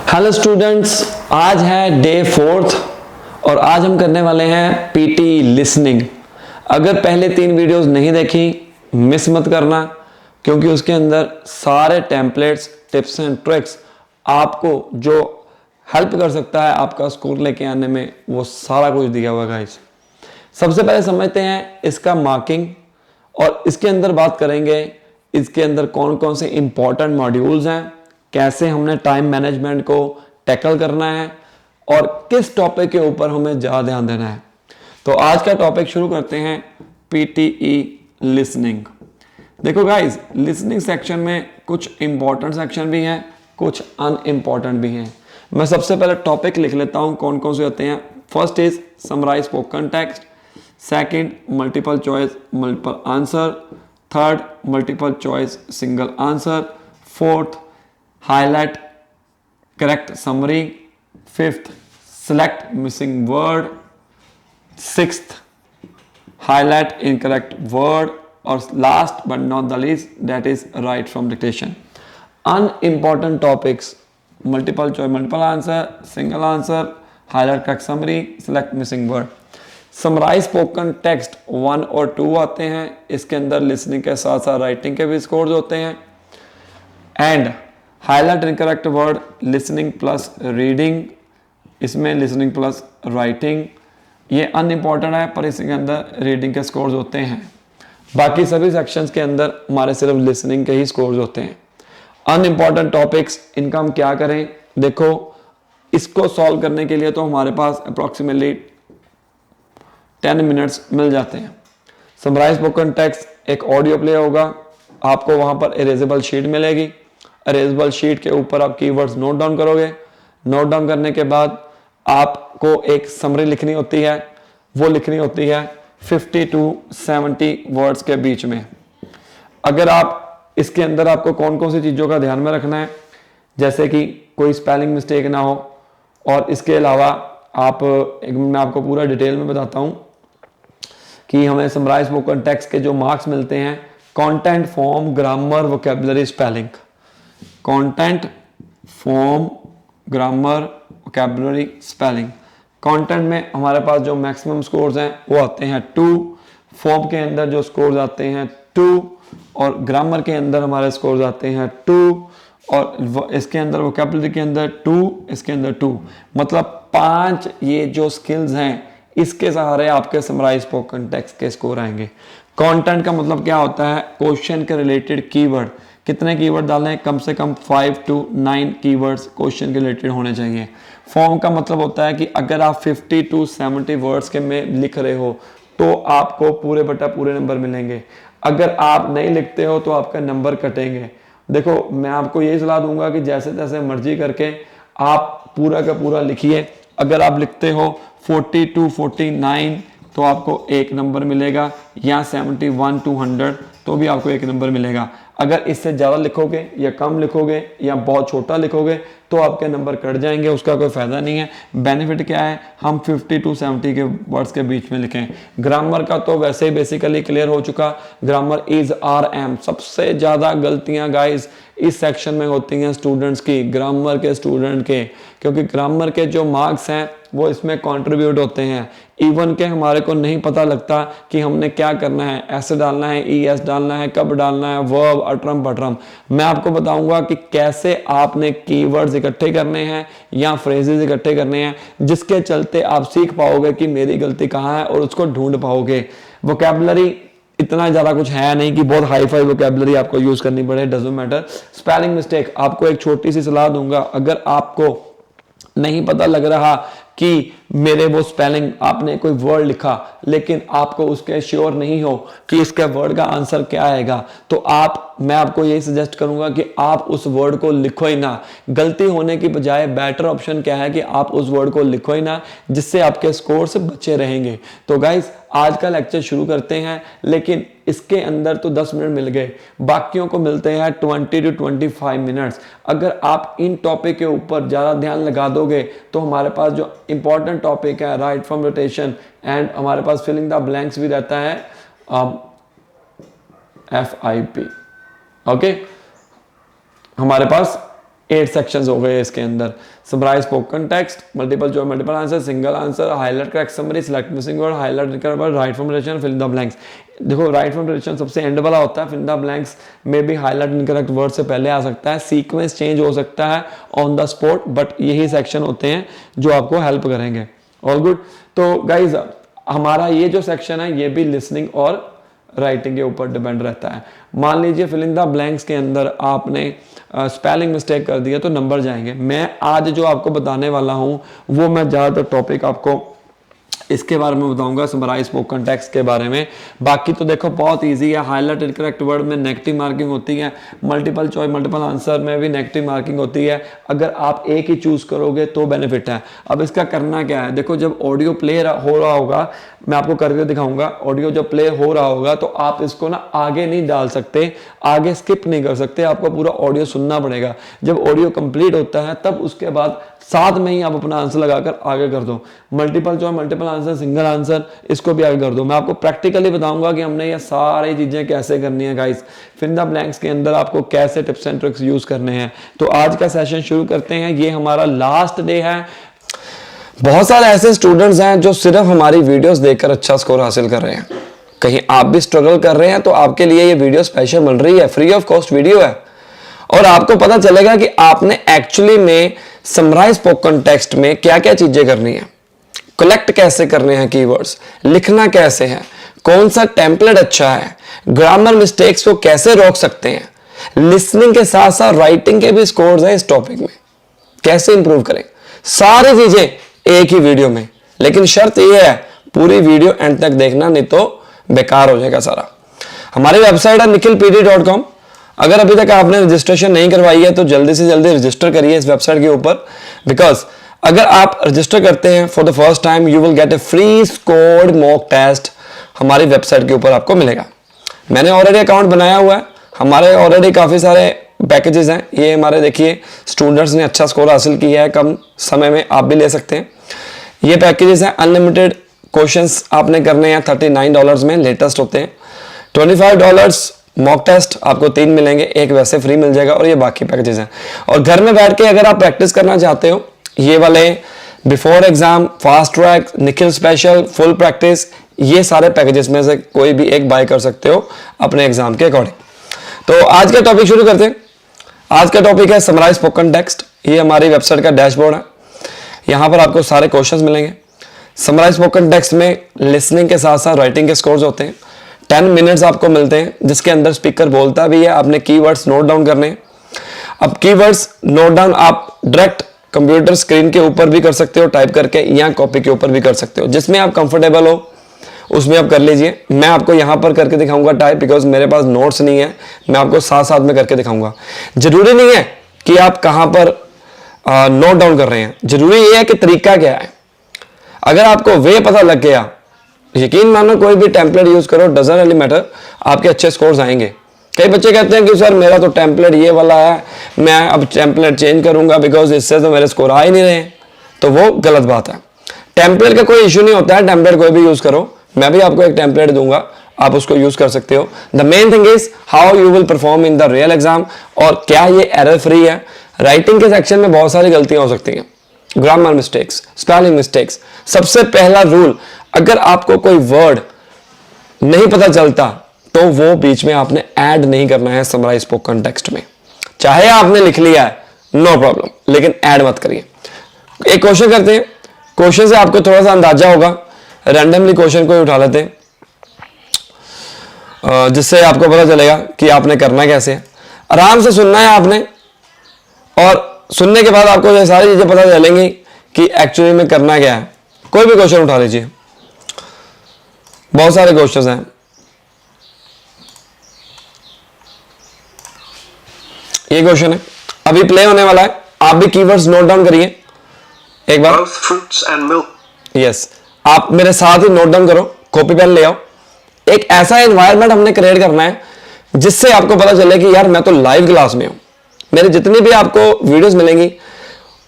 Hello students, आज है day 4 और आज हम करने वाले हैं पीटी लिसनिंग। अगर पहले 3 वीडियोस नहीं देखी मिस मत करना, क्योंकि उसके अंदर सारे टेम्पलेट्स, टिप्स एंड ट्रिक्स आपको जो हेल्प कर सकता है आपका स्कोर लेके आने में, वो सारा कुछ दिया हुआ है गाइस। सबसे पहले समझते हैं इसका मार्किंग और इसके अंदर बात करेंगे इसके अंदर कौन कौन से इंपॉर्टेंट मॉड्यूल्स हैं, कैसे हमने टाइम मैनेजमेंट को टैकल करना है और किस टॉपिक के ऊपर हमें ज़्यादा ध्यान देना है। तो आज का टॉपिक शुरू करते हैं, पीटीई लिसनिंग। देखो गाइस, लिसनिंग सेक्शन में कुछ इंपॉर्टेंट सेक्शन भी हैं, कुछ अनइम्पॉर्टेंट भी हैं। मैं सबसे पहले टॉपिक लिख लेता हूं कौन कौन से होते हैं। First is summarize spoken text, second multiple choice multiple answer, third multiple choice single answer, fourth highlight correct summary, fifth select missing word, sixth highlight incorrect word, और last but not the least that is write from dictation. Unimportant topics: multiple choice multiple answer, single answer, highlight correct summary, select missing word. Summarize spoken text 1 और 2 आते हैं। इसके अंदर listening के साथ साथ writing के भी स्कोर्स होते हैं। And highlight incorrect word listening plus reading, इसमें लिसनिंग प्लस राइटिंग, ये अनइम्पॉर्टेंट है पर इसके अंदर रीडिंग के स्कोर्स होते हैं। बाकी सभी सेक्शंस के अंदर हमारे सिर्फ लिसनिंग के ही स्कोर्स होते हैं। अनइम्पॉर्टेंट टॉपिक्स, इनका हम क्या करें? देखो, इसको सॉल्व करने के लिए तो हमारे पास अप्रॉक्सीमेटली 10 मिनट्स मिल जाते हैं। समराइज स्पोकन टेक्स्ट एक ऑडियो प्ले होगा, आपको वहां पर इरेजेबल शीट मिलेगी। इरेजेबल शीट के ऊपर आप कीवर्ड्स नोट डाउन करोगे। नोट डाउन करने के बाद आपको एक समरी लिखनी होती है, वो लिखनी होती है 50 to 70 वर्ड्स के बीच में। अगर आप इसके अंदर आपको कौन कौन सी चीज़ों का ध्यान में रखना है, जैसे कि कोई स्पेलिंग मिस्टेक ना हो, और इसके अलावा मैं आपको पूरा डिटेल में बताता हूँ कि हमें समराइज स्पोकन टेक्स्ट के जो मार्क्स मिलते हैं: content, form, grammar, vocabulary, spelling. Content, form, grammar, vocabulary, spelling. Content में हमारे पास जो मैक्सिमम स्कोर्स हैं वो आते हैं 2, फॉर्म के अंदर जो स्कोर्स आते हैं 2, और ग्रामर के अंदर हमारे स्कोर्स आते हैं 2, और इसके अंदर वोकैबुलरी के अंदर 2, इसके अंदर 2। मतलब 5 ये जो स्किल्स हैं, इसके सहारे आपके समराइज स्पोकन टेक्स्ट के स्कोर आएंगे। कंटेंट का मतलब क्या होता है? क्वेश्चन के रिलेटेड कीवर्ड। कितने कीवर्ड डालने हैं? कम से कम 5 to 9 कीवर्ड्स क्वेश्चन के रिलेटेड होने चाहिए। फॉर्म का मतलब होता है कि अगर आप 50 to 70 वर्ड्स के में लिख रहे हो तो आपको पूरे बटा पूरे नंबर मिलेंगे। अगर आप नहीं लिखते हो तो आपका नंबर कटेंगे। देखो, मैं आपको यही सलाह दूंगा कि जैसे तैसे मर्जी करके आप पूरा का पूरा लिखिए। अगर आप लिखते हो 40 to 49 तो आपको 1 नंबर मिलेगा, या 71 to 100 तो भी आपको 1 नंबर मिलेगा। अगर इससे ज़्यादा लिखोगे या कम लिखोगे या बहुत छोटा लिखोगे तो आपके नंबर कट जाएंगे, उसका कोई फ़ायदा नहीं है। बेनिफिट क्या है? हम 50 to 70 के वर्ड्स के बीच में लिखें। ग्रामर का तो वैसे ही बेसिकली क्लियर हो चुका। Grammar is R M. सबसे ज़्यादा गलतियाँ गाइस इस सेक्शन में होती हैं स्टूडेंट्स की, ग्रामर के स्टूडेंट के, क्योंकि ग्रामर के जो मार्क्स हैं वो इसमें कंट्रीब्यूट होते हैं। इवन के हमारे को नहीं पता लगता कि हमने क्या करना है, ऐसे डालना है, ES डालना है, कब डालना है, वर्ब, अटरम पटरम। मैं आपको बताऊंगा कि कैसे आपने कीवर्ड्स इकट्ठे करने हैं या फ्रेजेस इकट्ठे करने हैं, जिसके चलते आप सीख पाओगे कि मेरी गलती कहाँ है और उसको ढूंढ पाओगे। वोकैबुलरी इतना ज़्यादा कुछ है नहीं कि बहुत हाई फाई वोकैबुलरी आपको यूज़ करनी पड़े, डजंट मैटर। स्पेलिंग मिस्टेक, आपको एक छोटी सी सलाह दूंगा। अगर आपको नहीं पता लग रहा कि मेरे वो स्पेलिंग, आपने कोई वर्ड लिखा लेकिन आपको उसके श्योर नहीं हो कि इसके वर्ड का आंसर क्या आएगा, तो मैं आपको यही सजेस्ट करूंगा कि आप उस वर्ड को लिखो ही ना। गलती होने की बजाय बेटर ऑप्शन क्या है कि आप उस वर्ड को लिखो ही ना, जिससे आपके स्कोर से बचे रहेंगे। तो गाइस, आज का लेक्चर शुरू करते हैं, लेकिन इसके अंदर तो 10 मिनट मिल गए, बाकियों को मिलते हैं 20 to 25 मिनट्स। अगर आप इन टॉपिक के ऊपर ज़्यादा ध्यान लगा दोगे तो हमारे पास जो इंपॉर्टेंट टॉपिक है राइट फ्रॉम रोटेशन एंड हमारे पास फिलिंग द ब्लैंक्स भी रहता है FIP, ओके। हमारे पास 8 सेक्शंस हो गए इसके अंदर। Summarize spoken text, multiple choice multiple answer, single answer, highlight correct summary, select missing word, highlight recover word, write from dictionary, fill the blanks. देखो राइट फ्रॉम डिक्शनरी सबसे एंड वाला होता है, फिल द ब्लैंक्स में भी highlight incorrect word से पहले आ सकता है, सीक्वेंस चेंज हो सकता है ऑन द स्पॉट, बट यही सेक्शन होते हैं जो आपको हेल्प करेंगे। All good. तो गाइज हमारा ये जो सेक्शन है ये भी लिसनिंग और राइटिंग के ऊपर डिपेंड रहता है। मान लीजिए फिल इन द ब्लैंक्स के अंदर आपने स्पेलिंग मिस्टेक कर दिया तो नंबर जाएंगे। मैं आज जो आपको बताने वाला हूं वो मैं ज़्यादातर टॉपिक आपको इसके बारे में बताऊंगा, समराइज स्पोकन टेक्स्ट के बारे में। बाकी तो देखो बहुत इजी है। हाईलाइट इनकरेक्ट वर्ड में नेगेटिव मार्किंग होती है, मल्टीपल चॉइस मल्टीपल आंसर में भी नेगेटिव मार्किंग होती है। अगर आप एक ही चूज करोगे तो बेनिफिट है। अब इसका करना क्या है, देखो जब ऑडियो प्ले हो रहा होगा, मैं आपको करके दिखाऊंगा, ऑडियो जब प्ले हो रहा होगा तो आप इसको ना आगे नहीं डाल सकते, आगे स्किप नहीं कर सकते, आपको पूरा ऑडियो सुनना पड़ेगा। जब ऑडियो कंप्लीट होता है तब उसके बाद साथ में ही आप अपना आंसर लगाकर आगे कर दो। Multiple choice multiple answer, single answer, इसको भी आगे कर दो। मैं आपको प्रैक्टिकली बताऊंगा कि हमने ये सारी चीजें कैसे करनी है गाइस। फिल द ब्लैंक्स के अंदर आपको कैसे टिप्स एंड ट्रिक्स यूज करने हैं। तो आज का सेशन शुरू करते हैं। ये हमारा लास्ट डे है। बहुत सारे ऐसे स्टूडेंट्स हैं जो सिर्फ हमारी वीडियोस देखकर अच्छा स्कोर हासिल कर रहे हैं। कहीं आप भी स्ट्रगल कर रहे हैं तो आपके लिए ये वीडियो स्पेशल मिल रही है, फ्री ऑफ कॉस्ट वीडियो है। और आपको पता चलेगा कि आपने एक्चुअली में समराइज स्पोकन टेक्स्ट में क्या क्या चीजें करनी है, कलेक्ट कैसे करने हैं कीवर्ड्स, लिखना कैसे है, कौन सा टेम्पलेट अच्छा है, ग्रामर मिस्टेक्स को कैसे रोक सकते हैं, लिसनिंग के साथ साथ राइटिंग के भी स्कोर्स हैं इस टॉपिक में, कैसे इंप्रूव करें, सारी चीजें एक ही वीडियो में। लेकिन शर्त यह है पूरी वीडियो एंड तक देखना, नहीं तो बेकार हो जाएगा सारा। हमारी वेबसाइट है nikhilpd.com। अगर अभी तक आपने रजिस्ट्रेशन नहीं करवाई है तो जल्दी से जल्दी रजिस्टर करिए इस वेबसाइट के ऊपर, बिकॉज अगर आप रजिस्टर करते हैं for the first time you will get a free scored mock test हमारी वेबसाइट के ऊपर आपको मिलेगा। मैंने ऑलरेडी अकाउंट बनाया हुआ है, हमारे ऑलरेडी काफ़ी सारे पैकेजेस हैं। ये हमारे देखिए स्टूडेंट्स ने अच्छा स्कोर हासिल किया है कम समय में, आप भी ले सकते हैं। ये पैकेजेस हैं, अनलिमिटेड क्वेश्चंस आपने करने हैं $39 में, लेटेस्ट होते हैं। $25 मॉक टेस्ट आपको 3 मिलेंगे, एक वैसे फ्री मिल जाएगा, और ये बाकी पैकेजेस हैं। और घर में बैठ के अगर आप प्रैक्टिस करना चाहते हो, ये वाले before exam, fast track, Nikhil special, full practice, ये सारे पैकेजेस में से कोई भी एक बाय कर सकते हो अपने एग्जाम के अकॉर्डिंग। तो आज का टॉपिक शुरू करते हैं। आज का टॉपिक है समराइज स्पोकन टेक्स्ट। ये हमारी वेबसाइट का डैशबोर्ड है, यहाँ पर आपको सारे क्वेश्चंस मिलेंगे। समराइज स्पोकन टेक्स्ट में लिसनिंग के साथ साथ राइटिंग के स्कोर्स होते हैं। 10 मिनट्स आपको मिलते हैं जिसके अंदर स्पीकर बोलता भी है, आपने कीवर्ड्स नोट डाउन करने हैं। अब कीवर्ड्स नोट डाउन आप डायरेक्ट कंप्यूटर स्क्रीन के ऊपर भी कर सकते हो टाइप करके, या कॉपी के ऊपर भी कर सकते हो, जिसमें आप कंफर्टेबल हो उसमें आप कर लीजिए। मैं आपको यहाँ पर करके दिखाऊंगा टाइप, बिकॉज मेरे पास नोट्स नहीं है, मैं आपको साथ साथ में करके दिखाऊंगा। जरूरी नहीं है कि आप कहाँ पर नोट डाउन कर रहे हैं, जरूरी ये है कि तरीका क्या है। अगर आपको वे पता लग गया, यकीन मानो कोई भी टेम्पलेट यूज करो, डजंट रियली मैटर, आपके अच्छे स्कोर्स आएंगे। कई बच्चे कहते हैं कि सर मेरा तो टेम्पलेट ये वाला है, मैं अब टेम्पलेट चेंज करूंगा बिकॉज इससे तो मेरे स्कोर आ ही नहीं रहे, तो वो गलत बात है। टेम्पलेट का कोई इशू नहीं होता है, टेम्पलेट कोई भी यूज करो। मैं भी आपको एक टेम्पलेट दूंगा, आप उसको यूज कर सकते हो। The main thing is how you will perform in the real exam, और क्या ये एरर फ्री है। राइटिंग के सेक्शन में बहुत सारी गलतियां हो सकती हैं, ग्रामर मिस्टेक्स, स्पेलिंग मिस्टेक्स। सबसे पहला रूल, अगर आपको कोई वर्ड नहीं पता चलता तो वो बीच में आपने ऐड नहीं करना है समराइज स्पोकन टेक्स्ट में। चाहे आपने लिख लिया है नो प्रॉब्लम, लेकिन ऐड मत करिए। एक क्वेश्चन करते हैं, क्वेश्चन से आपको थोड़ा सा अंदाजा होगा, रैंडमली क्वेश्चन को उठा लेते हैं जिससे आपको पता चलेगा कि आपने करना कैसे है। आराम से सुनना है आपने, और सुनने के बाद आपको ये सारी चीजें पता चलेंगी कि एक्चुअली में करना क्या है। कोई भी क्वेश्चन उठा लीजिए, बहुत सारे क्वेश्चंस हैं। ये क्वेश्चन है, अभी प्ले होने वाला है, आप भी कीवर्ड्स नोट डाउन करिए एक बार। यस, आप मेरे साथ ही नोट डाउन करो, कॉपी पेन ले आओ। एक ऐसा एनवायरनमेंट हमने क्रिएट करना है जिससे आपको पता चले कि यार मैं तो लाइव क्लास में हूं। मेरे जितनी भी आपको वीडियोस मिलेंगी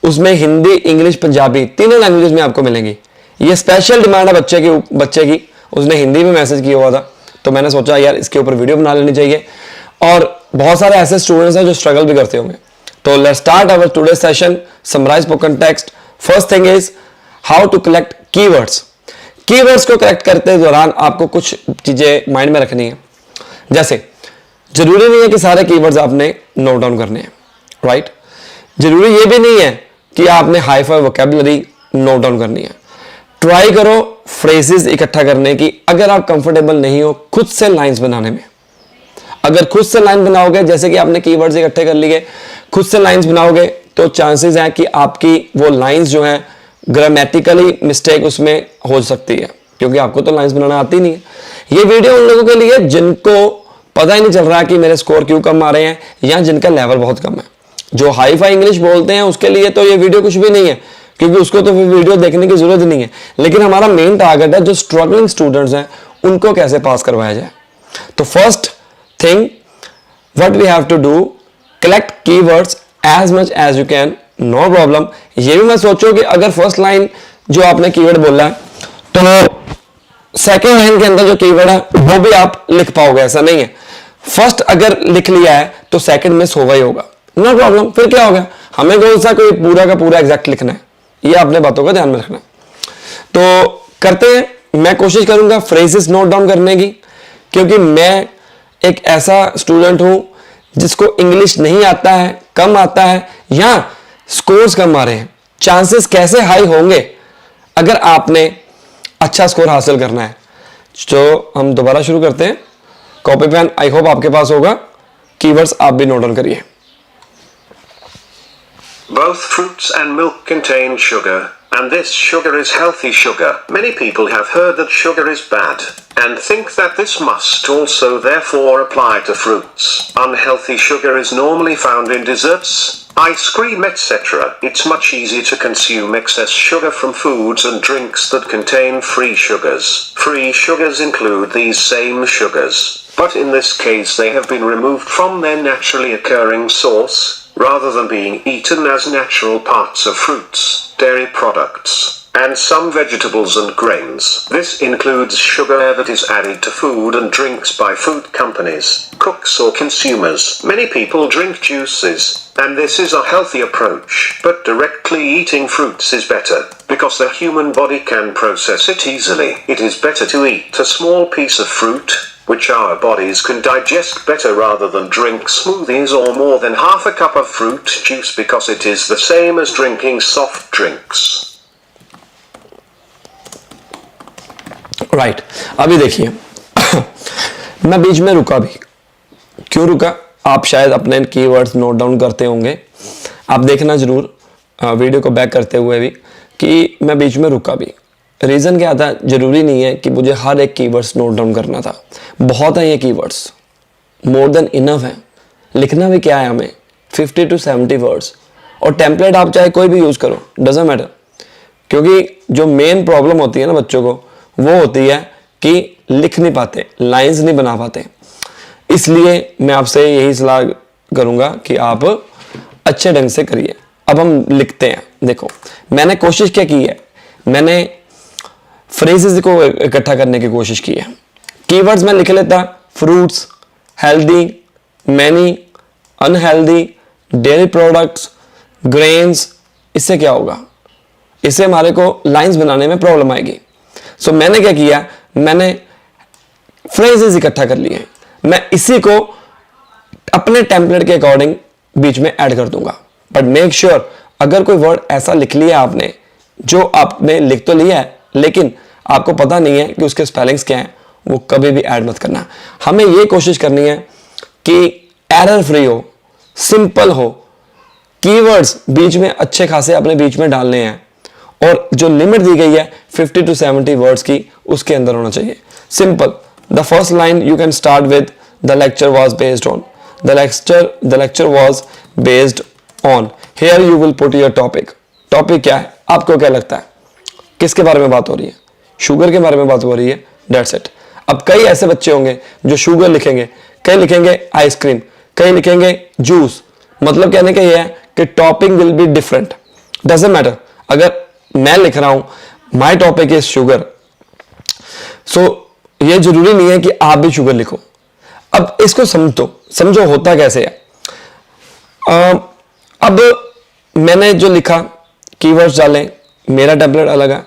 उसमें हिंदी, इंग्लिश, पंजाबी तीनों लैंग्वेजेस में आपको मिलेंगी। ये स्पेशल डिमांड है बच्चे की, उसने हिंदी में मैसेज किया हुआ था, तो मैंने सोचा यार इसके ऊपर वीडियो बना लेनी चाहिए। और बहुत सारे ऐसे स्टूडेंट्स हैं जो स्ट्रगल भी करते होंगे, तो let's start our today session, summarize spoken text. First thing is how to collect keywords. Keywords को कलेक्ट करते दौरान आपको कुछ चीजें माइंड में रखनी है। जैसे जरूरी नहीं है कि सारे कीवर्ड्स आपने नोट डाउन करने हैं, राइट? जरूरी ये भी नहीं है कि आपने hi fi vocabulary note down करनी है। ट्राई करो फ्रेजेस इकट्ठा करने की। अगर आप कंफर्टेबल नहीं हो खुद से लाइंस बनाने में, अगर खुद से लाइन बनाओगे, जैसे कि आपने कीवर्ड्स इकट्ठे कर लिए, खुद से लाइंस बनाओगे तो चांसेस हैं कि आपकी वो लाइंस जो हैं ग्रामेटिकली मिस्टेक उसमें हो सकती है, क्योंकि आपको तो लाइंस बनाना आती नहीं है। ये वीडियो उन लोगों के लिए जिनको पता ही नहीं चल रहा कि मेरे स्कोर क्यों कम आ रहे हैं, या जिनका लेवल बहुत कम है। जो हाई फाई इंग्लिश बोलते हैं उसके लिए तो ये वीडियो कुछ भी नहीं है, क्योंकि उसको तो वीडियो देखने की जरूरत नहीं है। लेकिन हमारा मेन टारगेट है जो स्ट्रगलिंग स्टूडेंट्स हैं उनको कैसे पास करवाया जाए। तो first thing what we have to do, collect keywords as much as you can, no problem. ये भी मैं सोचो कि अगर फर्स्ट लाइन जो आपने कीवर्ड बोला है तो सेकेंड लाइन के अंदर जो कीवर्ड है वो भी आप लिख पाओगे, ऐसा नहीं है। फर्स्ट अगर लिख लिया है तो सेकंड मिस होगा ही होगा, नो प्रॉब्लम। फिर क्या होगा, हमें कौन सा कोई पूरा का पूरा एग्जैक्ट लिखना है, ये आपने बातों का ध्यान में रखना। तो करते हैं, मैं कोशिश करूंगा फ्रेजेस नोट डाउन करने की, क्योंकि मैं एक ऐसा स्टूडेंट हूं जिसको इंग्लिश नहीं आता है, कम आता है, या स्कोर्स कम आ रहे हैं। चांसेस कैसे हाई होंगे अगर आपने अच्छा स्कोर हासिल करना है। तो हम दोबारा शुरू करते हैं। कॉपी पेन आई होप आपके पास होगा, कीवर्ड्स आप भी नोट डाउन करिए। Both fruits and milk contain sugar, and this sugar is healthy sugar. Many people have heard that sugar is bad, and think that this must also therefore apply to fruits. Unhealthy sugar is normally found in desserts, ice cream, etc. It's much easier to consume excess sugar from foods and drinks that contain free sugars. Free sugars include these same sugars, but in this case they have been removed from their naturally occurring source, rather than being eaten as natural parts of fruits, dairy products, and some vegetables and grains. This includes sugar that is added to food and drinks by food companies, cooks or consumers. Many people drink juices, and this is a healthy approach, but directly eating fruits is better, because the human body can process it easily. It is better to eat a small piece of fruit, which our bodies can digest better, rather than drink smoothies or more than half a cup of fruit juice, because it is the same as drinking soft drinks. Right अभी देखिए मैं बीच में रुका भी, क्यों रुका? आप शायद अपने कीवर्ड्स नोट डाउन करते होंगे, आप देखना जरूर वीडियो को बैक करते हुए भी कि मैं बीच में रुका भी। रीज़न क्या था, जरूरी नहीं है कि मुझे हर एक कीवर्ड्स नोट डाउन करना था। बहुत है ये कीवर्ड्स, मोर देन इनफ है। लिखना भी क्या है हमें, 50 to 70 वर्ड्स, और टेम्पलेट आप चाहे कोई भी यूज़ करो, डजेंट मैटर। क्योंकि जो मेन प्रॉब्लम होती है ना बच्चों को, वो होती है कि लिख नहीं पाते, लाइंस नहीं बना पाते। इसलिए मैं आपसे यही सलाह करूंगा कि आप अच्छे ढंग से करिए। अब हम लिखते हैं। देखो मैंने कोशिश क्या की है, मैंने फ्रेजेस को इकट्ठा करने की कोशिश की है। कीवर्ड्स में लिख लेता fruits, healthy, many, unhealthy, dairy products, grains. इससे क्या होगा, इससे हमारे को लाइंस बनाने में प्रॉब्लम आएगी। सो मैंने क्या किया, मैंने फ्रेजेस इकट्ठा कर लिए। मैं इसी को अपने टेम्पलेट के अकॉर्डिंग बीच में ऐड कर दूंगा। बट मेक श्योर अगर कोई वर्ड ऐसा लिख लिया आपने जो आपने लिख तो लिया है लेकिन आपको पता नहीं है कि उसके स्पेलिंग्स क्या हैं, वो कभी भी ऐड मत करना। हमें ये कोशिश करनी है कि एरर फ्री हो, सिंपल हो, कीवर्ड्स बीच में अच्छे खासे अपने बीच में डालने हैं, और जो लिमिट दी गई है 50 to 70 वर्ड्स की, उसके अंदर होना चाहिए। Simple. The first line you can start with the lecture was based on, the lecture was based on. Here you will put your topic. Topic क्या है, आपको क्या लगता है, किसके बारे में बात हो रही है? शुगर के बारे में बात हो रही है, दैट्स इट। अब कई ऐसे बच्चे होंगे जो शुगर लिखेंगे, कई लिखेंगे आइसक्रीम, कई लिखेंगे जूस। मतलब कहने का यह है कि topic will be different, doesn't matter. अगर मैं लिख रहा हूं माय टॉपिक इज शुगर, सो ये जरूरी नहीं है कि आप भी शुगर लिखो। अब इसको समझो होता कैसे है। अब मैंने जो लिखा, कीवर्ड्स डालें, मेरा टेम्पलेट अलग है,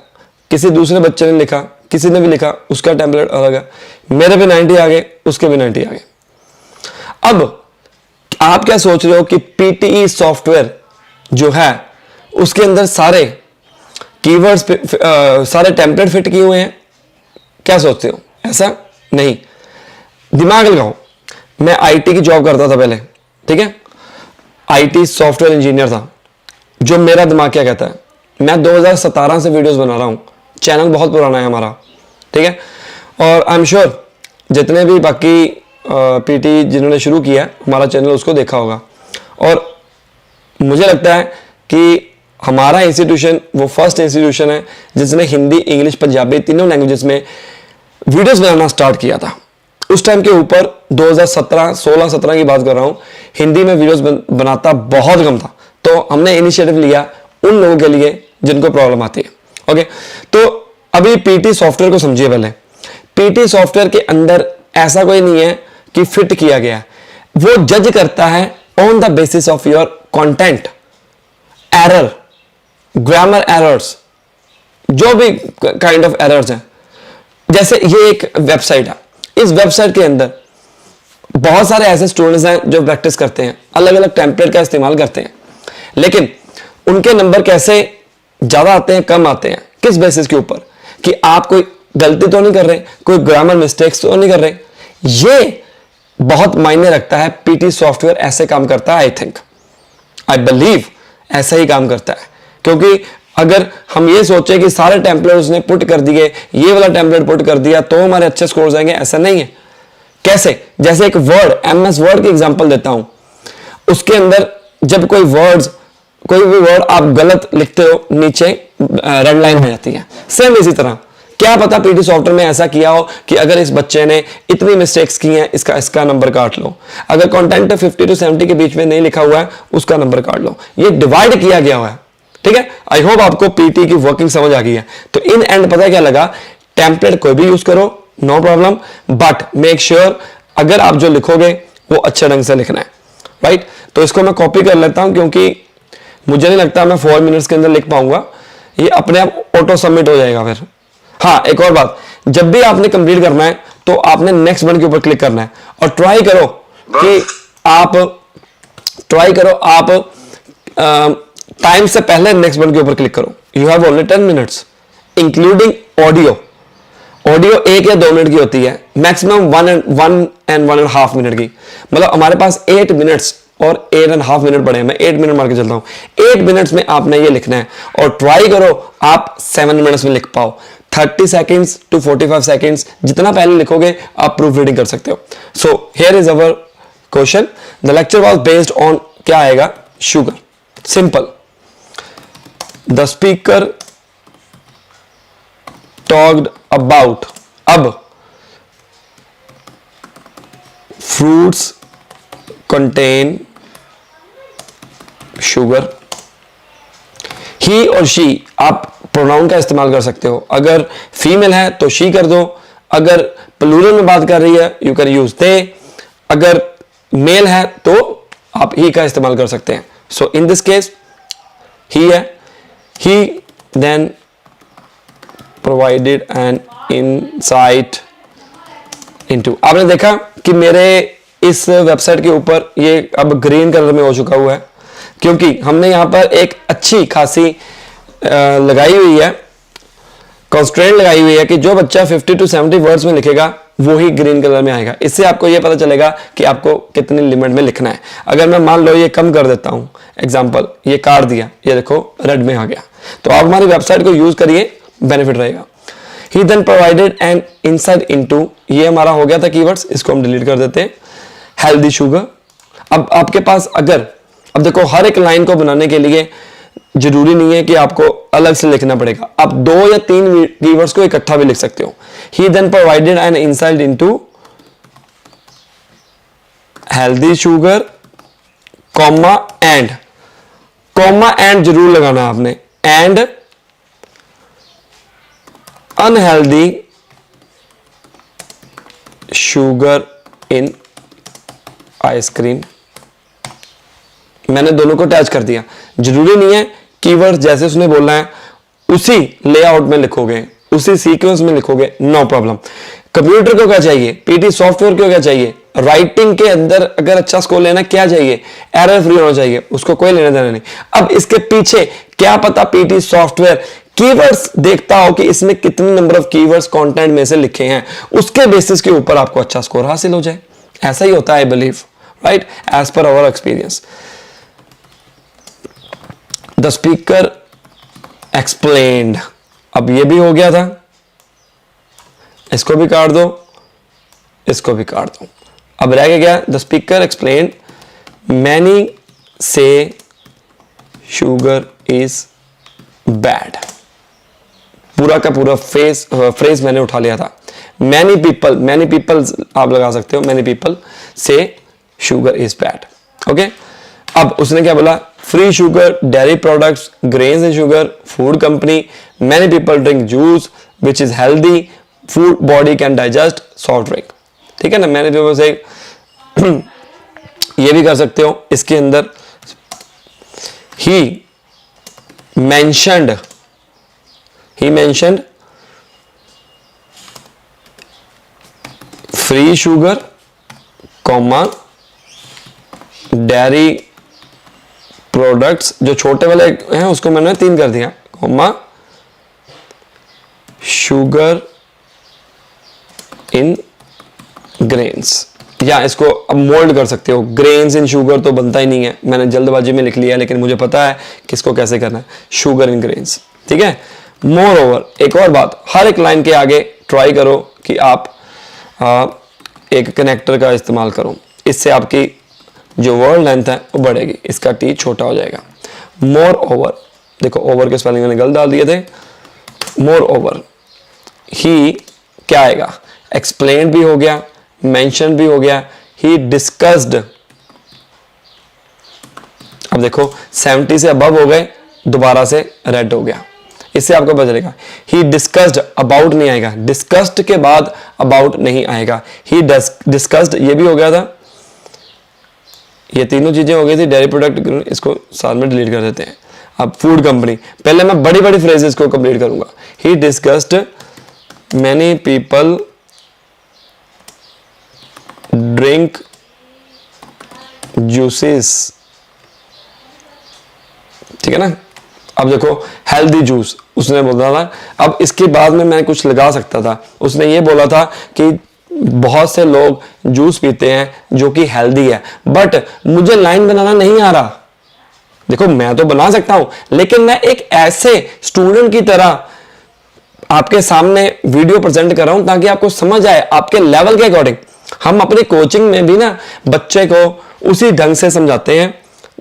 किसी दूसरे बच्चे ने लिखा, किसी ने भी लिखा, उसका टेम्पलेट अलग है, मेरे भी 90 आ गए, उसके भी 90 आ गए। अब आप क्या सोच रहे हो कि पीटीई सॉफ्टवेयर जो है उसके अंदर सारे कीवर्ड्स सारे टेम्पलेट फिट किए हुए हैं? क्या सोचते हो? ऐसा नहीं। दिमाग लगाओ। मैं आईटी की जॉब करता था पहले, ठीक है, आईटी सॉफ्टवेयर इंजीनियर था। जो मेरा दिमाग क्या कहता है, मैं 2017 से वीडियोस बना रहा हूं, चैनल बहुत पुराना है हमारा, ठीक है, और आई एम श्योर जितने भी बाकी पीटी जिन्होंने शुरू किया हमारा चैनल उसको देखा होगा। और मुझे लगता है कि हमारा इंस्टीट्यूशन वो फर्स्ट इंस्टीट्यूशन है जिसने हिंदी, इंग्लिश, पंजाबी तीनों लैंग्वेजेस में वीडियोस बनाना स्टार्ट किया था। उस टाइम के ऊपर 2017, 16-17 की बात कर रहा हूं, हिंदी में वीडियोस बनाता बहुत कम था। तो हमने इनिशिएटिव लिया उन लोगों के लिए जिनको प्रॉब्लम आती है। ओके, तो अभी पीटी सॉफ्टवेयर को समझिए। पहले पीटी सॉफ्टवेयर के अंदर ऐसा कोई नहीं है कि फिट किया गया, वो जज करता है on the basis of your content, error, grammar errors, जो भी काइंड ऑफ एरर्स हैं। जैसे ये एक वेबसाइट है, इस वेबसाइट के अंदर बहुत सारे ऐसे स्टूडेंट्स हैं जो प्रैक्टिस करते हैं, अलग अलग टेम्पलेट का इस्तेमाल करते हैं, लेकिन उनके नंबर कैसे ज्यादा आते हैं, कम आते हैं? किस बेसिस के ऊपर? कि आप कोई गलती तो नहीं कर रहे, कोई ग्रामर मिस्टेक्स तो नहीं कर रहे। ये बहुत मायने रखता है। पीटी सॉफ्टवेयर ऐसे काम करता है, आई थिंक, आई बिलीव ऐसा ही काम करता है। क्योंकि अगर हम ये सोचे कि सारे टेम्पलेट उसने पुट कर दिए, ये वाला टेम्पलेट पुट कर दिया तो हमारे अच्छे स्कोर्स आएंगे, ऐसा नहीं है। कैसे? जैसे एक वर्ड, एमएस वर्ड की एग्जांपल देता हूं। उसके अंदर जब कोई भी वर्ड आप गलत लिखते हो, नीचे रेड लाइन हो जाती है। सेम इसी तरह क्या पता पीटी सॉफ्टवेयर में ऐसा किया हो कि अगर इस बच्चे ने इतनी मिस्टेक्स की हैं, इसका नंबर काट लो। अगर कंटेंट 50 to 70 के बीच में नहीं लिखा हुआ है, उसका नंबर काट लो। ये डिवाइड किया गया हुआ है, ठीक है। आई होप आपको पीटी की वर्किंग समझ आ गई है। तो इन एंड पता क्या लगा, टेम्पलेट कोई भी यूज करो, no problem, but make sure अगर आप जो लिखोगे वो अच्छे ढंग से लिखना है, राइट। तो इसको मैं कॉपी कर लेता हूं क्योंकि मुझे नहीं लगता मैं 4 मिनट्स के अंदर लिख पाऊंगा। ये अपने आप ऑटो सबमिट हो जाएगा फिर। हाँ, एक और बात, जब भी आपने कंप्लीट करना है तो आपने नेक्स्ट बटन के ऊपर क्लिक करना है और ट्राई करो आप टाइम से पहले नेक्स्ट बटन के ऊपर क्लिक करो। You have only 10 minutes including audio. Audio 1 या 2 मिनट की होती है, मैक्सिमम 1 and 1.5 मिनट की। मतलब हमारे पास 8 मिनट्स और 8.5 मिनट पड़े हैं। मैं 8 मिनट मार के चलता हूं। 8 मिनट्स में आपने ये लिखना है और ट्राई करो आप 7 मिनट्स में लिख पाओ। 30 सेकेंड्स to 45 सेकेंड्स जितना पहले लिखोगे आप प्रूफ रीडिंग कर सकते हो। So here is our question. The lecture was based on, क्या आएगा, sugar. Simple. The speaker talked about, अब फ्रूट्स कंटेन शुगर। ही और शी, आप प्रोनाउन का इस्तेमाल कर सकते हो। अगर फीमेल है तो शी कर दो, अगर प्लूरल में बात कर रही है यू कैन यूज दे, अगर मेल है तो आप ही का इस्तेमाल कर सकते हैं। सो इन दिस केस ही है। He then provided an insight into, आपने देखा कि मेरे इस वेबसाइट के ऊपर ये अब ग्रीन कलर में हो चुका हुआ है क्योंकि हमने यहां पर एक अच्छी खासी लगाई हुई है, कंस्ट्रेंट लगाई हुई है कि जो बच्चा 50 to 70 वर्ड्स में लिखेगा वो ही ग्रीन कलर में आएगा। इससे आपको ये पता चलेगा कि आपको कितनी लिमिट में लिखना है। अगर मैं मान लो ये कम कर देता हूं, एग्जांपल ये काट दिया, ये देखो रेड में आ गया, तो आप हमारी वेबसाइट को यूज करिए, बेनिफिट रहेगा। He then provided an insight into, ये हमारा हो गया था कीवर्ड्स, इसको हम डिलीट कर देते हैं। हेल्दी शुगर, अब आपके पास अगर, अब देखो हर एक लाइन को बनाने के लिए जरूरी नहीं है कि आपको अलग से लिखना पड़ेगा, आप 2 या 3 कीवर्ड्स को इकट्ठा भी लिख सकते हो। He then provided an insight into healthy sugar, comma and जरूर लगाना आपने, and unhealthy sugar in ice cream. मैंने दोनों को अटैच कर दिया। जरूरी नहीं है कीवर्ड जैसे उसने बोलना है उसी लेआउट में लिखोगे, उसी सीक्वेंस में लिखोगे, नो प्रॉब्लम। कंप्यूटर को क्या चाहिए, पीटी सॉफ्टवेयर को क्या चाहिए, राइटिंग के अंदर अगर अच्छा स्कोर लेना क्या चाहिए, एरर फ्री होना चाहिए, उसको कोई लेना देना नहीं। अब इसके पीछे क्या पता पीटी सॉफ्टवेयर कीवर्ड्स देखता हो कि इसमें कितने नंबर ऑफ कीवर्ड्स कंटेंट में से लिखे हैं, उसके बेसिस के ऊपर आपको अच्छा स्कोर हासिल हो जाए। ऐसा ही होता है I believe, right, as per our experience. The speaker explained, अब ये भी हो गया था, इसको भी काट दो, इसको भी काट दो। अब रह गया द स्पीकर एक्सप्लेन्ड मैनी से शुगर इज बैड। पूरा का पूरा फ्रेज मैंने उठा लिया था। मैनी पीपल आप लगा सकते हो, मैनी पीपल से शुगर इज बैड। ओके, अब उसने क्या बोला, free sugar, dairy products, grains and sugar, food company, many people drink juice which is healthy, food body can digest, soft drink. ठीक है ना, मैंने पीपल से ये भी कर सकते हो। इसके अंदर ही mentioned free sugar, comma dairy products, जो छोटे वाले हैं उसको मैंने 3 कर दिया, comma sugar in grains, या इसको अब मोल्ड कर सकते हो, ग्रेन्स इन शुगर तो बनता ही नहीं है, मैंने जल्दबाजी में लिख लिया, लेकिन मुझे पता है किसको कैसे करना है, शुगर इन ग्रेन्स। ठीक है, मोर ओवर, एक और बात, हर एक लाइन के आगे ट्राई करो कि आप एक कनेक्टर का इस्तेमाल करो, इससे आपकी जो वर्ड लेंथ है वो बढ़ेगी, इसका टी छोटा हो जाएगा। मोर ओवर, देखो ओवर के स्पेलिंग मैंने गलत डाल दिए थे। मोर ओवर, ही क्या आएगा, एक्सप्लेन भी हो गया, मेंशन भी हो गया, ही डिस्कस्ड। अब देखो 70 से अबव हो गए, दोबारा से रेड हो गया, इससे आपको पता चलेगा। ही डिस्कस्ड, अबाउट नहीं आएगा, डिस्कस्ड के बाद अबाउट नहीं आएगा। ही डिस्कस्ड, ये भी हो गया था, ये तीनों चीजें हो गई थी। डेयरी प्रोडक्ट, इसको साथ में डिलीट कर देते हैं। अब फूड कंपनी, पहले मैं बड़ी बड़ी फ्रेजेस को कंप्लीट करूंगा। ही discussed many people drink juices, ठीक है ना। अब देखो हेल्दी जूस उसने बोला था, अब इसके बाद में मैं कुछ लगा सकता था। उसने ये बोला था कि बहुत से लोग जूस पीते हैं जो कि हेल्दी है, बट मुझे लाइन बनाना नहीं आ रहा। देखो मैं तो बना सकता हूं, लेकिन मैं एक ऐसे स्टूडेंट की तरह आपके सामने वीडियो प्रेजेंट कर रहा हूं ताकि आपको समझ आए आपके लेवल के अकॉर्डिंग। हम अपनी कोचिंग में भी ना बच्चे को उसी ढंग से समझाते हैं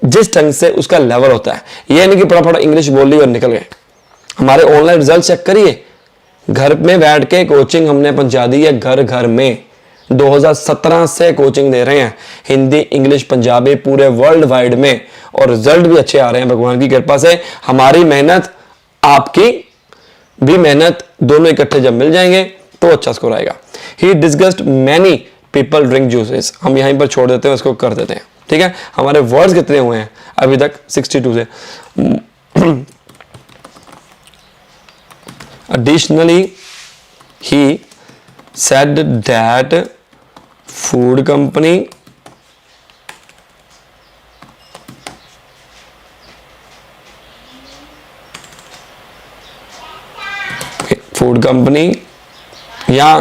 जिस ढंग से उसका लेवल होता है। ये नहीं कि फटाफट इंग्लिश बोल ली और निकल गए। हमारे ऑनलाइन रिजल्ट चेक करिए, घर में बैठ के कोचिंग हमने पहुंचा दी है घर घर में। 2017 से कोचिंग दे रहे हैं, हिंदी, इंग्लिश, पंजाबी, पूरे वर्ल्ड वाइड में, और रिजल्ट भी अच्छे आ रहे हैं भगवान की कृपा से। हमारी मेहनत, आपकी भी मेहनत, दोनों इकट्ठे जब मिल जाएंगे तो अच्छा स्कोर आएगा। ही discussed many people drink juices, हम यहीं पर छोड़ देते हैं, उसको कर देते हैं। ठीक है, हमारे वर्ड्स कितने हुए हैं अभी तक, 62 से। Additionally, he said that food company या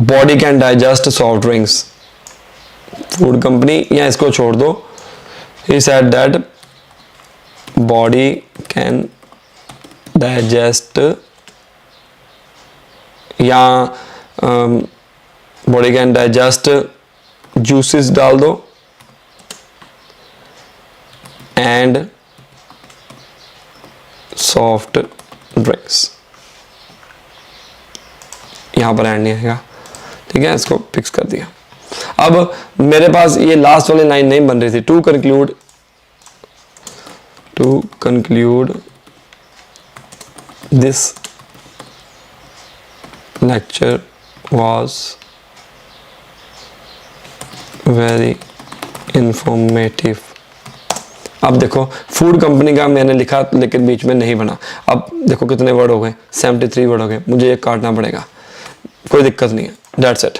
body can digest soft drinks, food company या इसको छोड़ दो। he said that body can digest या बॉडी कैन डाइजेस्ट जूसेस डाल दो एंड सॉफ्ट ड्रिंक्स, यहां पर एंड नहीं आएगा। ठीक है, इसको फिक्स कर दिया। अब मेरे पास ये लास्ट वाली लाइन नहीं बन रही थी। To conclude this lecture was very informative. अब देखो फूड कंपनी का मैंने लिखा लेकिन बीच में नहीं बना। अब देखो कितने वर्ड हो गए, 73 वर्ड हो गए, मुझे ये काटना पड़ेगा, कोई दिक्कत नहीं है। That's it.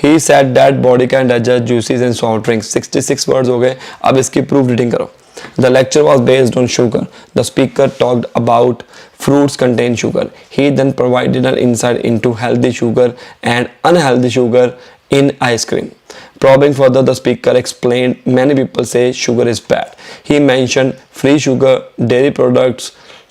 He said that body can digest juices and soft drinks. 66 words हो गए। अब इसकी प्रूफ रीडिंग करो। The lecture was based on sugar. The speaker talked about fruits contain sugar. He then provided an insight into healthy sugar and unhealthy sugar in ice cream. Probing further, the speaker explained many people say sugar is bad. He mentioned free sugar, dairy products,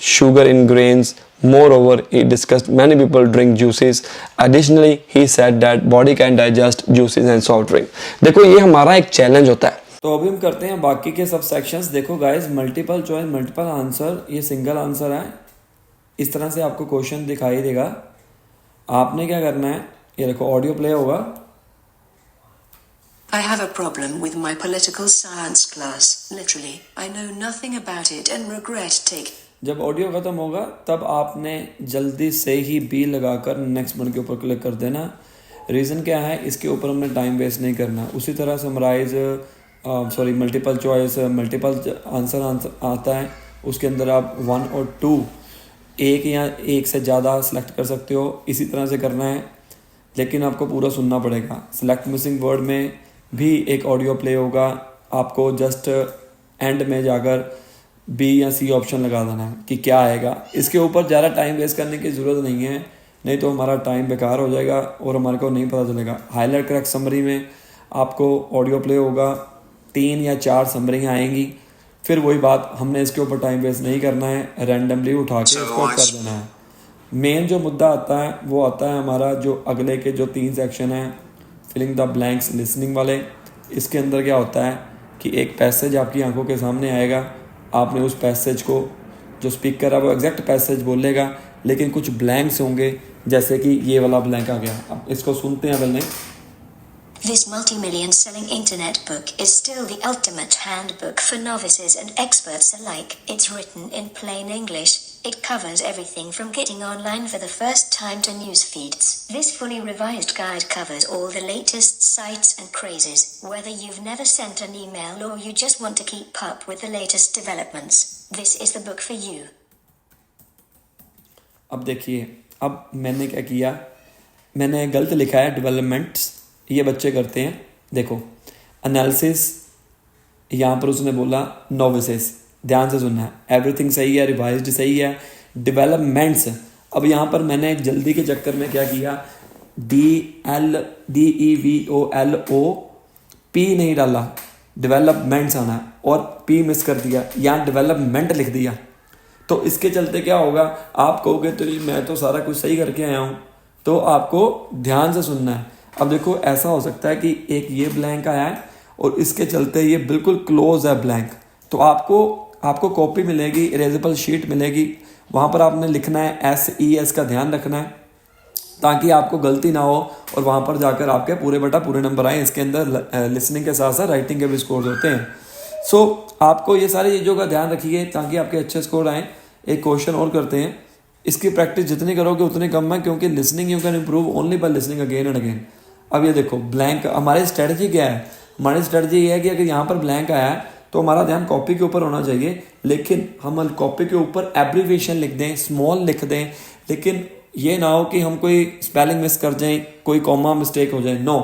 sugar in grains. Moreover, he discussed many people drink juices. Additionally, he said that body can digest juices and soft drink. देखो ये हमारा एक challenge होता है। तो अभी हम करते हैं बाकी के सब सेक्शंस। देखो guys, multiple choice, multiple answer, ये सिंगल आंसर है। इस तरह से आपको क्वेश्चन दिखाई देगा। आपने क्या करना है, ये देखो ऑडियो प्ले होगा। I have a problem with my political science class. Literally, I know nothing about it and regret taking. जब ऑडियो खत्म होगा तब आपने जल्दी से ही बी लगाकर नेक्स्ट बटन के ऊपर क्लिक कर देना। रीज़न क्या है, इसके ऊपर हमने टाइम वेस्ट नहीं करना। उसी तरह summarise multiple choice, multiple answer आता है, उसके अंदर आप 1 और 2 एक या एक से ज़्यादा सेलेक्ट कर सकते हो। इसी तरह से करना है, लेकिन आपको पूरा सुनना पड़ेगा। सेलेक्ट मिसिंग वर्ड में भी एक ऑडियो प्ले होगा। आपको जस्ट एंड में जाकर बी या सी ऑप्शन लगा देना है कि क्या आएगा। इसके ऊपर ज़्यादा टाइम वेस्ट करने की ज़रूरत नहीं है, नहीं तो हमारा टाइम बेकार हो जाएगा और हमारे को नहीं पता चलेगा। हाईलाइट करेक्ट समरी में आपको ऑडियो प्ले होगा, 3 या 4 समरियाँ आएंगी। फिर वही बात, हमने इसके ऊपर टाइम वेस्ट नहीं करना है, रैंडमली उठा के इसको कर देना है। मेन जो मुद्दा आता है वो आता है हमारा जो अगले के जो 3 सेक्शन हैं, फिलिंग द ब्लैंक्स, लिसनिंग वाले। इसके अंदर क्या होता है कि एक पैसेज आपकी आंखों के सामने आएगा, आपने उस पैसेज को, जो स्पीकर है वो एग्जैक्ट पैसेज बोलेगा, लेकिन कुछ ब्लैंक्स होंगे, जैसे कि ये वाला ब्लैंक आ गया। अब इसको सुनते हैं पहले। This multi-million selling internet book is still the ultimate handbook for novices and experts alike. It's written in plain English. It covers everything from getting online for the first time to news feeds. This fully revised guide covers all the latest sites and crazes, whether you've never sent an email or you just want to keep up with the latest developments. This is the book for you. अब देखिए, अब मैंने क्या किया, मैंने गलत लिखा है डेवलपमेंट्स, ये बच्चे करते हैं। देखो एनालिसिस, यहाँ पर उसने बोला नोविसेस, ध्यान से सुनना है। एवरीथिंग सही है, रिवाइज्ड सही है। डेवलपमेंट्स, अब यहाँ पर मैंने जल्दी के चक्कर में क्या किया, DEVOLOP नहीं डाला, डेवलपमेंट्स आना है, और P मिस कर दिया, यहाँ डेवलपमेंट लिख दिया। तो इसके चलते क्या होगा, आप कहोगे तो मैं तो सारा कुछ सही करके आया हूँ, तो आपको ध्यान से सुनना है। अब देखो ऐसा हो सकता है कि एक ये ब्लैंक आया है और इसके चलते ये बिल्कुल क्लोज है ब्लैंक, तो आपको कॉपी मिलेगी, इरेजेबल शीट मिलेगी, वहाँ पर आपने लिखना है SES का ध्यान रखना है, ताकि आपको गलती ना हो और वहाँ पर जाकर आपके पूरे नंबर आए। इसके अंदर लिसनिंग के साथ साथ राइटिंग के भी स्कोर होते हैं। सो आपको ये सारी चीज़ों का ध्यान रखिए ताकि आपके अच्छे स्कोर आएँ। एक क्वेश्चन और करते हैं, इसकी प्रैक्टिस जितनी करोगे उतनी कम है, क्योंकि listening you can improve only by listening again and again. अब ये देखो ब्लैंक, हमारी स्ट्रेटजी क्या है, हमारी स्ट्रेटजी ये है कि अगर यहाँ पर ब्लैंक आया है तो हमारा ध्यान कॉपी के ऊपर होना चाहिए, लेकिन हम कॉपी के ऊपर एब्रीविएशन लिख दें, स्मॉल लिख दें, लेकिन ये ना हो कि हम कोई स्पेलिंग मिस कर जाएं, कोई कॉमा मिस्टेक हो जाए। नो,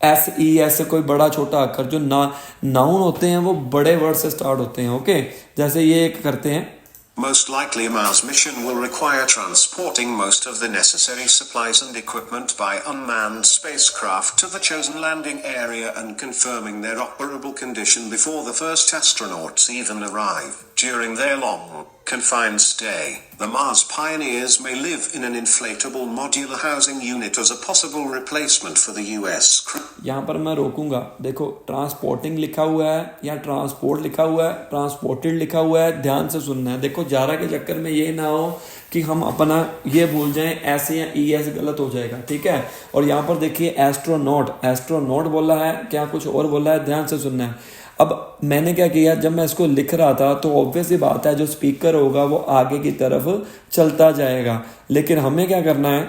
SES कोई बड़ा छोटा अक्षर, जो नाउन होते हैं वो बड़े वर्ड से स्टार्ट होते हैं। ओके, जैसे ये एक करते हैं, Most likely Mars mission will require transporting most of the necessary supplies and equipment by unmanned spacecraft to the chosen landing area and confirming their operable condition before the first astronauts even arrive. During their long, confined stay, the Mars pioneers may live in an inflatable modular housing unit as a possible replacement for the US crew. यहाँ पर मैं रोकूंगा। देखो transporting लिखा हुआ है या transport लिखा हुआ है, ट्रांसपोर्टेड लिखा हुआ है, ध्यान से सुनना है। देखो ज़्यादा के चक्कर में ये ना हो कि हम अपना ये भूल जाएं, ऐसे या ES गलत हो जाएगा, ठीक है। और यहाँ पर देखिए एस्ट्रोनॉट बोला है, क्या कुछ और बोला है, ध्यान से सुनना है। अब मैंने क्या किया, जब मैं इसको लिख रहा था तो ऑब्वियस ही बात है जो स्पीकर होगा वो आगे की तरफ चलता जाएगा, लेकिन हमें क्या करना है,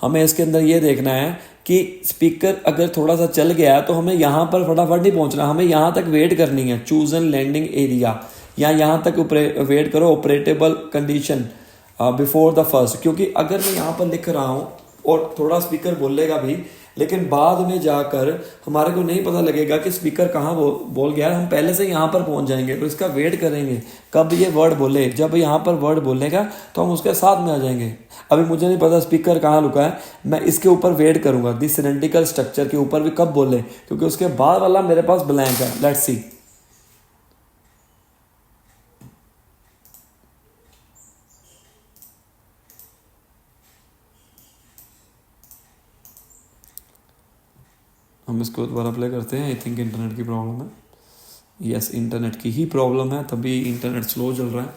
हमें इसके अंदर ये देखना है कि स्पीकर अगर थोड़ा सा चल गया तो हमें यहाँ पर फटाफट नहीं पहुँचना, हमें यहाँ तक वेट करनी है, चूज एन लैंडिंग एरिया, या यहाँ तक वेट करो operable condition before the first. क्योंकि अगर मैं यहाँ पर लिख रहा हूँ और थोड़ा स्पीकर बोलेगा भी, लेकिन बाद में जाकर हमारे को नहीं पता लगेगा कि स्पीकर कहाँ बोल गया है, हम पहले से यहाँ पर पहुँच जाएंगे, तो इसका वेट करेंगे कब ये वर्ड बोले। जब यहाँ पर वर्ड बोलेगा तो हम उसके साथ में आ जाएंगे। अभी मुझे नहीं पता स्पीकर कहाँ रुका है, मैं इसके ऊपर वेट करूँगा, दिस सिलेंड्रिकल स्ट्रक्चर के ऊपर भी कब बोले, क्योंकि उसके बाद वाला मेरे पास ब्लैंक है। Let's see. हम इसको दोबारा प्ले करते हैं। आई थिंक इंटरनेट की प्रॉब्लम है। यस, इंटरनेट की ही प्रॉब्लम है, तभी इंटरनेट स्लो चल रहा है।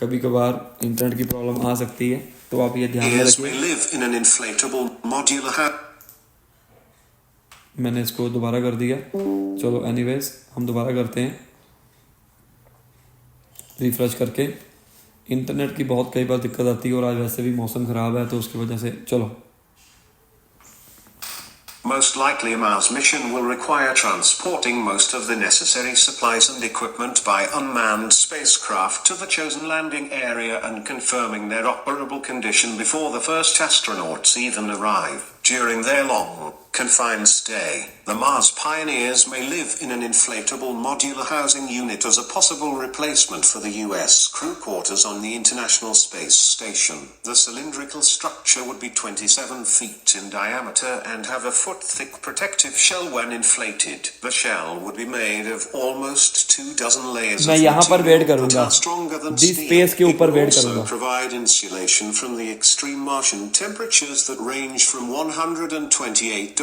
कभी कभार इंटरनेट की प्रॉब्लम आ सकती है, तो आप ये ध्यान में रखिए। मैंने इसको दोबारा कर दिया। चलो एनीवेज हम दोबारा करते हैं रिफ्रेश करके। इंटरनेट की बहुत कई बार दिक्कत आती है, और आज वैसे भी मौसम ख़राब है, तो उसकी वजह से चलो। Most likely Mars mission will require transporting most of the necessary supplies and equipment by unmanned spacecraft to the chosen landing area and confirming their operable condition before the first astronauts even arrive. During their long, confined stay, the Mars pioneers may live in an inflatable modular housing unit as a possible replacement for the US crew quarters on the International Space Station. The cylindrical structure would be 27 feet in diameter and have a foot-thick protective shell when inflated. The shell would be made of almost 24 layers मैं of यहाँ पर wait material that करूँगा, are stronger than the steel. Space के It ऊपर will wait also करूँगा। provide insulation from the extreme Martian temperatures that range from 128.3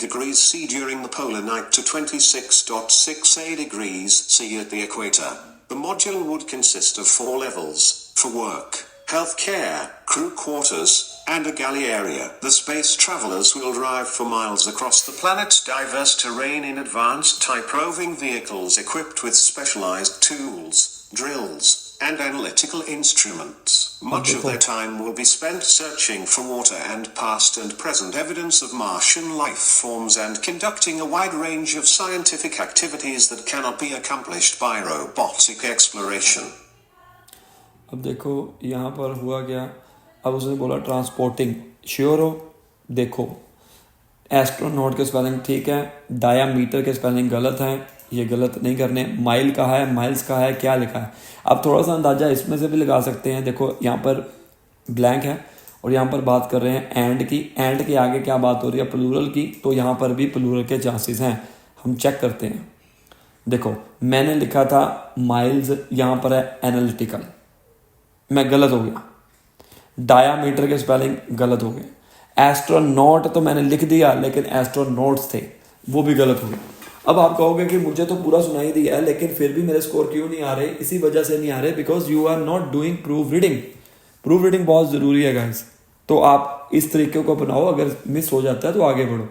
degrees C during the polar night to 26.6 degrees C at the equator. The module would consist of 4 levels: for work, healthcare, crew quarters, and a galley area. The space travelers will drive for miles across the planet's diverse terrain in advanced type roving vehicles equipped with specialized tools, drills, and analytical instruments. Much of their time will be spent searching for water and past and present evidence of Martian life forms and conducting a wide range of scientific activities that cannot be accomplished by robotic exploration. अब देखो यहाँ पर हुआ क्या, अब उसने बोला transporting. Sure हो? देखो एस्ट्रोनॉट के स्पेलिंग ठीक है, डायामीटर के स्पेलिंग गलत है, ये गलत नहीं करने। माइल का है, माइल्स का है, क्या लिखा है। अब थोड़ा सा अंदाज़ा इसमें से भी लगा सकते हैं। देखो यहाँ पर ब्लैंक है और यहाँ पर बात कर रहे हैं एंड की। एंड के आगे क्या बात हो रही है? प्लूरल की, तो यहाँ पर भी प्लूरल के चांसेस हैं। हम चेक करते हैं। देखो मैंने लिखा था माइल्स, यहाँ पर है एनालिटिकल, मैं गलत हो गया। डायामीटर के स्पेलिंग गलत हो गए। एस्ट्रोनॉट तो मैंने लिख दिया, लेकिन एस्ट्रोनॉट्स थे, वो भी गलत हो गए। अब आप कहोगे कि मुझे तो पूरा सुनाई दिया है, लेकिन फिर भी मेरे स्कोर क्यों नहीं आ रहे? इसी वजह से नहीं आ रहे, because you are not doing proof reading. Proof reading बहुत ज़रूरी है गाइस, तो आप इस तरीके को अपनाओ। अगर मिस हो जाता है तो आगे बढ़ो।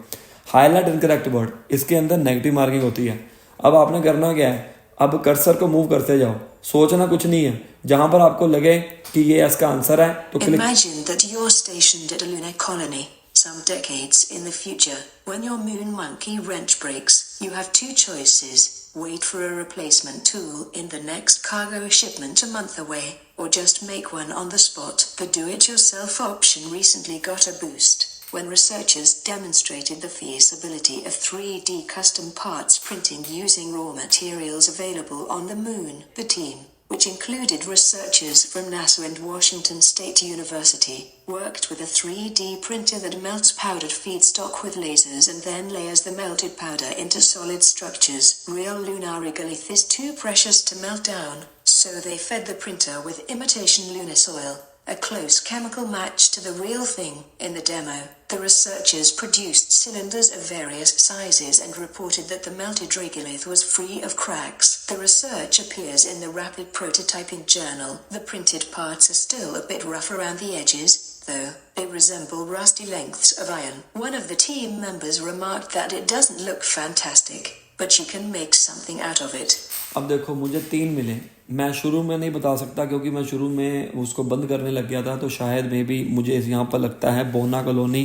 हाईलाइट इनकरेक्ट वर्ड, इसके अंदर नेगेटिव मार्किंग होती है। अब आपने करना क्या है? अब कर्सर को मूव करते जाओ, सोचना कुछ नहीं है। जहां पर आपको लगे कि ये इसका आंसर है तो click. Imagine that you're stationed at a lunar colony, some decades in the future. When your moon monkey wrench breaks, you have two choices: wait for a replacement tool in the next cargo shipment a month away, or just make one on the spot. The do-it-yourself option recently got a boost when researchers demonstrated the feasibility of 3D custom parts printing using raw materials available on the moon. The team, which included researchers from NASA and Washington State University, worked with a 3D printer that melts powdered feedstock with lasers and then layers the melted powder into solid structures. Real lunar regolith is too precious to melt down, so they fed the printer with imitation lunar soil, a close chemical match to the real thing. In the demo, the researchers produced cylinders of various sizes and reported that the melted regolith was free of cracks. The research appears in the Rapid Prototyping Journal. The printed parts are still a bit rough around the edges, though. They resemble rusty lengths of iron. One of the team members remarked that it doesn't look fantastic, but you can make something out of it. अब देखो मुझे 3 मिले। मैं शुरू में नहीं बता सकता, क्योंकि मैं शुरू में उसको बंद करने लग गया था, तो शायद में भी मुझे यहाँ पर लगता है बोना कॉलोनी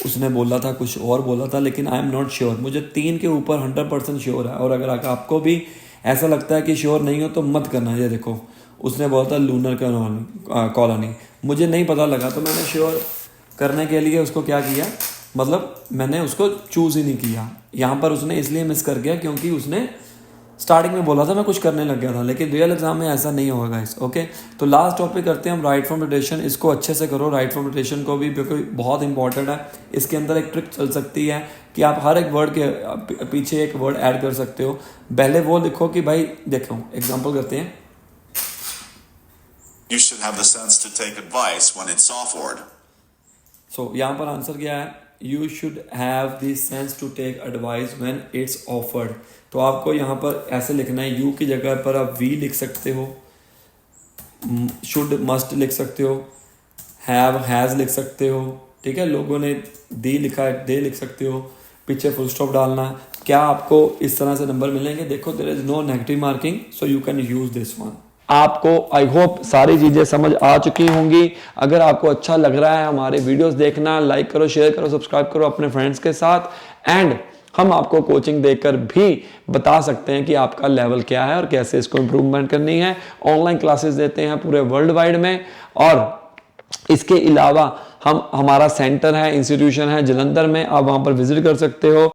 उसने बोला था कुछ और बोला था, लेकिन आई एम नॉट श्योर। मुझे 3 के ऊपर 100% श्योर है। और अगर आपको भी ऐसा लगता है कि श्योर नहीं हो तो मत करना। ये देखो, उसने बोला था लूनर कॉलोनी, मुझे नहीं पता लगा, तो मैंने श्योर करने के लिए उसको क्या किया, मतलब मैंने उसको चूज़ ही नहीं किया। यहाँ पर उसने इसलिए मिस कर गया क्योंकि उसने स्टार्टिंग में बोला था, मैं कुछ करने लग गया था। लेकिन रियल एग्जाम में ऐसा नहीं होगा गाइस। ओके, तो लास्ट टॉपिक करते हैं हम राइट फ्रॉम रोटेशन। इसको अच्छे से करो, राइट फ्रॉम रोटेशन को भी, क्योंकि बहुत इंपॉर्टेंट है। इसके अंदर एक ट्रिक चल सकती है कि आप हर एक वर्ड के पीछे एक वर्ड ऐड कर सकते हो। पहले वो लिखो कि भाई देखो, एग्जाम्पल करते हैं। You should have the sense to take advice when it's offered. सो यहाँ पर आंसर क्या है, you should have the sense to take advice when it's offered. तो आपको यहाँ पर ऐसे लिखना है, यू की जगह पर आप वी लिख सकते हो, शुड मस्ट लिख सकते हो, हैव हैज़ लिख सकते हो। ठीक है, लोगों ने दी लिखा है, दे लिख सकते हो, पीछे फुल स्टॉप डालना। क्या आपको इस तरह से नंबर मिलेंगे? देखो, there is no negative marking, so you can use this one. आपको आई होप सारी चीज़ें समझ आ चुकी होंगी। अगर आपको अच्छा लग रहा है हमारे वीडियोस देखना, लाइक करो, शेयर करो, सब्सक्राइब करो अपने फ्रेंड्स के साथ। एंड हम आपको कोचिंग देकर भी बता सकते हैं कि आपका लेवल क्या है और कैसे इसको इम्प्रूवमेंट करनी है। ऑनलाइन क्लासेस देते हैं पूरे वर्ल्ड वाइड में। और इसके अलावा हमारा सेंटर है, इंस्टीट्यूशन है जलंधर में, आप वहाँ पर विजिट कर सकते हो।